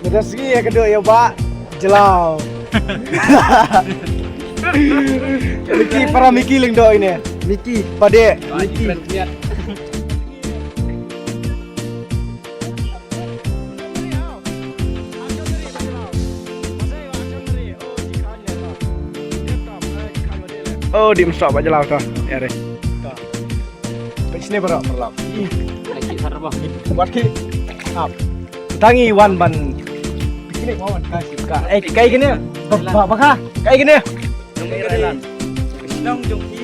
Sudah segi ya kedua ya Pak. Jelau. Miki para Miki leng do ini. Miki, Pade. Miki. Oh, di mesra Pak Jelau tuh. Ya deh. Di sini berapa? Lagi sarap bang. Buat ki. Up. Tangi wan ban. Ini mau kasih ka. Kayak gini. Apa kah? Kayak gini. Nong jongki.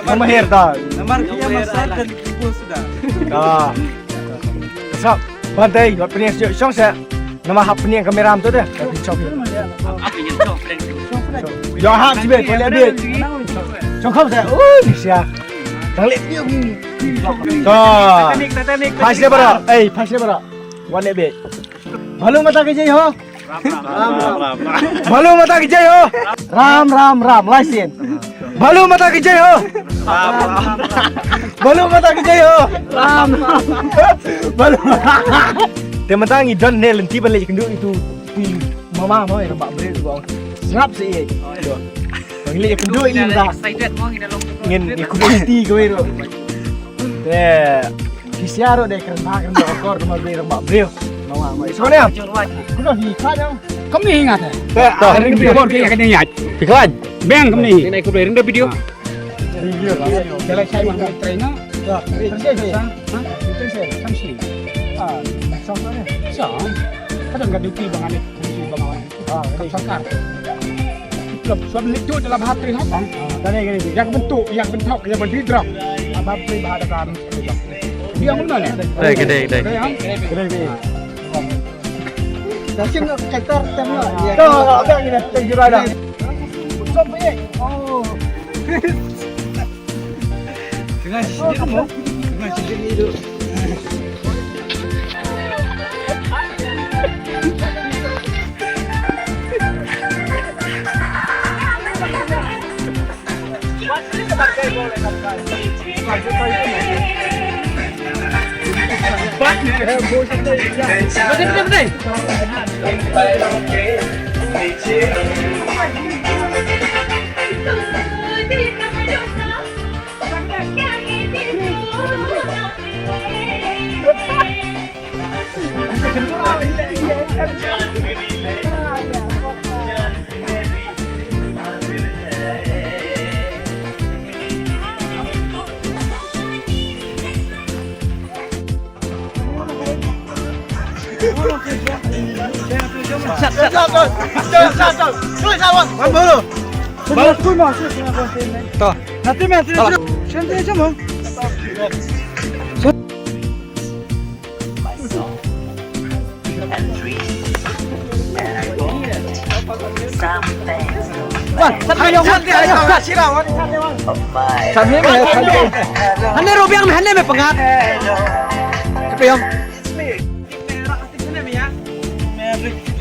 Nama Her dah. Nomor kia masal dan ibu sudah. Dah. Kesap. Bantai. Buat pening siang saya. Nama hap pening kamera tu deh. Tapi cok. Apa yang cok? Yang hap sih boleh ada. Cok kau saya. Ni siap. Dah lep dia. Dah. Teknik. Pasnya berapa? Pasnya berapa? One lebih. Malu mata kerja ho. Ram. Malu mata kerja ho. Ram. Laisin. Malu mata kerja ho. Malu mata kerja ho. Ram. Malu. Teman tangi don ne lenti balik kenduk itu. Mama mau nampak beri tu bang. Serap sih. Balik kenduk ini dah. Excited mau kita long. Ingin ikut hati kau itu. Deh. Kisiaro deh kerana okor rumah beri nampak beri. Mama. Sebenarnya. Kau dah hikat yang. Kamu ni ingat eh? Tak. Hari ni buat kaya kena ingat. Iklan. Bang kamu ni. Ini ikut dari video. Review lah. Kalau saya mahu trainer, Ya. Terus. itu saya samsi. Sampai. Sam. Kadang kadang duty bang ani, duty bang awan. Kam sakar. Klub suam itu dalam hati hafang. Tadi gini. Yang bentuk, yang bentuk, yang berdidrak. Abang beri bahasa kami. Dia mana ni? Gede. Gini. Dah siap kaitar tempat. Tuh, apa gini? Tengok ada. Sampai. Oh. Dengan sini kamu. Dengan sini itu.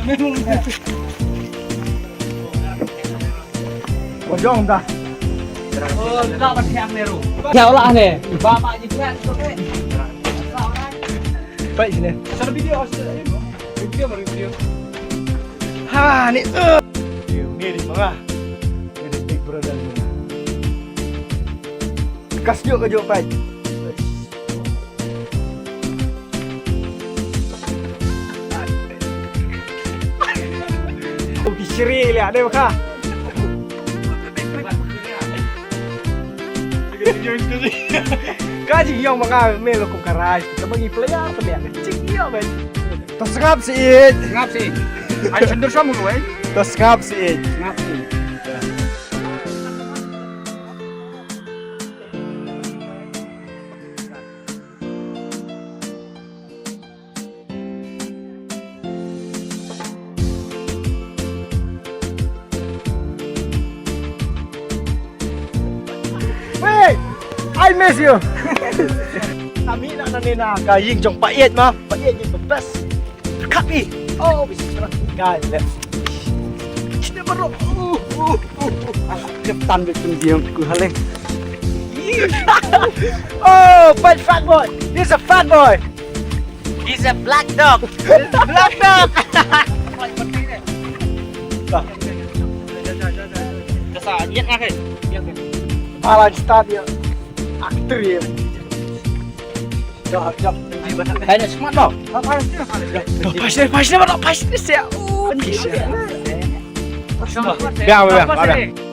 Betul. Bojong dah. Oh, tak bersiap meru. Ya Allah ni. Bapak juga okey. Baik sini. Ada video. Video. Ha, ni. Ni di mana? Ni Big Brother ni. Kas juk ke juk pai. Oh, kisri lihat dia maka. Kaji yang maka melo kum karai. Kita bagi player peliak kecil dia ben. Terserap sih. Ngap sih. Ay sendur sama lu eh. Terserap sih. Ngap sih. Hey, I miss you. Kami nak nana kaying jong paiet mah. Paiet je best. Kapi. Oh, bisa guys. Kita baru. Ketan betul dia ku haleng. Oh, fat boy. This is a fat boy. He's a black dog. Black dog. Kasa nhiệt ngạc ấy. Malah stadion aktif. Jom. Kayaknya smart dong. Pasir, pasir, pasir, pasir, pasir. Biar.